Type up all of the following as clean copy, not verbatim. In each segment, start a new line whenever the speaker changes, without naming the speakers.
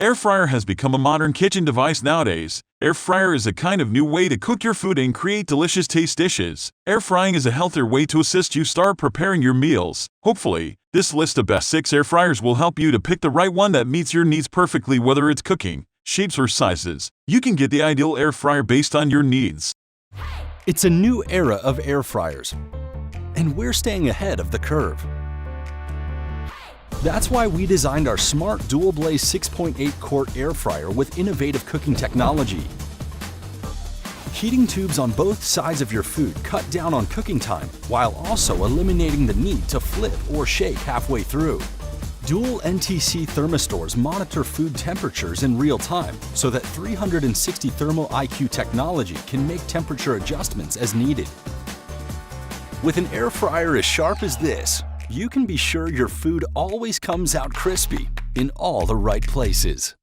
Air fryer has become a modern kitchen device nowadays. Air fryer is a kind of new way to cook your food and create delicious taste dishes. Air frying is a healthier way to assist you start preparing your meals. Hopefully, this list of best 6 air fryers will help you to pick the right one that meets your needs perfectly, whether it's cooking, shapes or sizes. You can get the ideal air fryer based on your needs.
It's a new era of air fryers, and we're staying ahead of the curve. That's why we designed our smart dual blaze 6.8 quart air fryer with innovative cooking technology. Heating tubes on both sides of your food cut down on cooking time while also eliminating the need to flip or shake halfway through. Dual NTC thermistors monitor food temperatures in real time so that 360 thermal IQ technology can make temperature adjustments as needed. With an air fryer as sharp as this, you can be sure your food always comes out crispy in all the right places.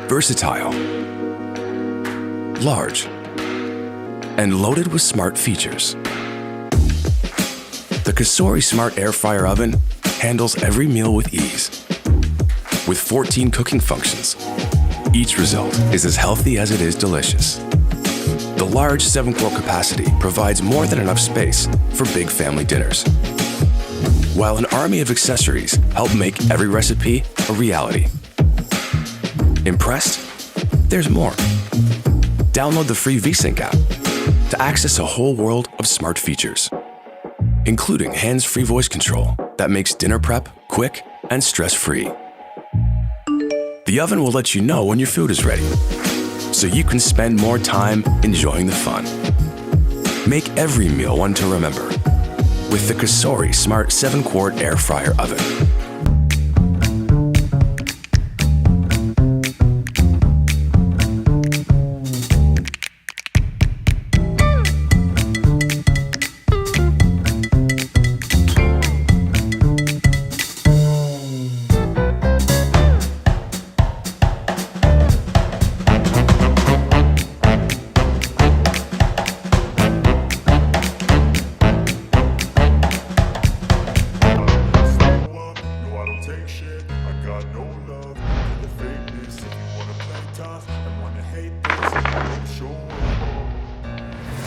Versatile, large, and loaded with smart features. The COSORI Smart Air Fryer Oven handles every meal with ease. With 14 cooking functions, each result is as healthy as it is delicious. The large 7-quart capacity provides more than enough space for big family dinners, while an army of accessories help make every recipe a reality. Impressed? There's more. Download the free VSync app to access a whole world of smart features, including hands-free voice control that makes dinner prep quick and stress-free. The oven will let you know when your food is ready, so you can spend more time enjoying the fun. Make every meal one to remember with the COSORI Smart 7-quart Air Fryer Oven.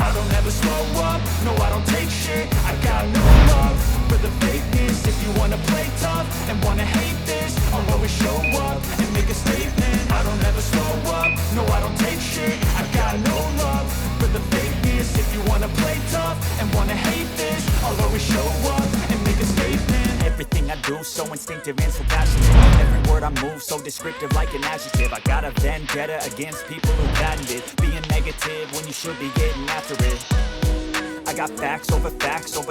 I don't ever slow up, no I don't take shit. I got no love for the fakeness. If you wanna play tough and wanna hate this, I'll always show up and make a statement. I don't ever slow up, no I don't take shit. I got no love for the fakeness. If you wanna play tough and wanna hate this, I'll always show up and make a statement. Everything I do so instinctive and so passionate. Every word I move so descriptive like an adjective. I got a vendetta against people who patented being negative when you should be getting after it. I got facts over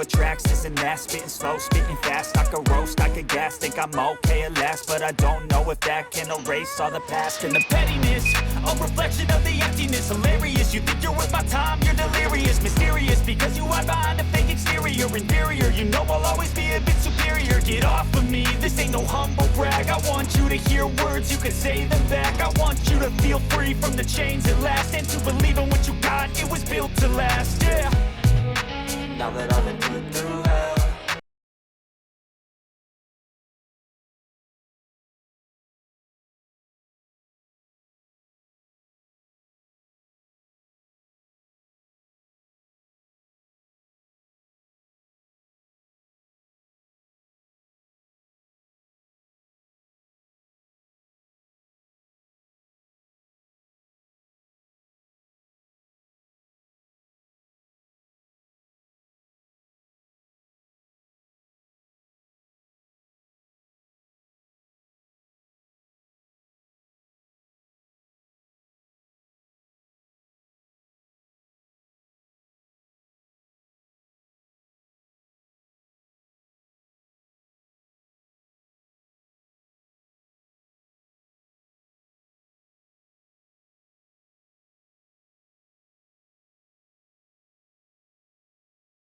tracks, this and that. Spitting slow, spitting fast, I could roast, I could gas. Think I'm okay at last, but I don't know if that can erase all the past. And the pettiness, a reflection of the emptiness. Hilarious, you think you're worth my time, you're delirious. Mysterious, because you hide behind a fake exterior. Inferior, you know I'll always be a bit superior. Get off of me, this ain't no humble brag. I want you to hear words, you can say them back. I want you to feel free from the chains at last, and to believe in what you got, it was built to last, yeah. Now that I've been put through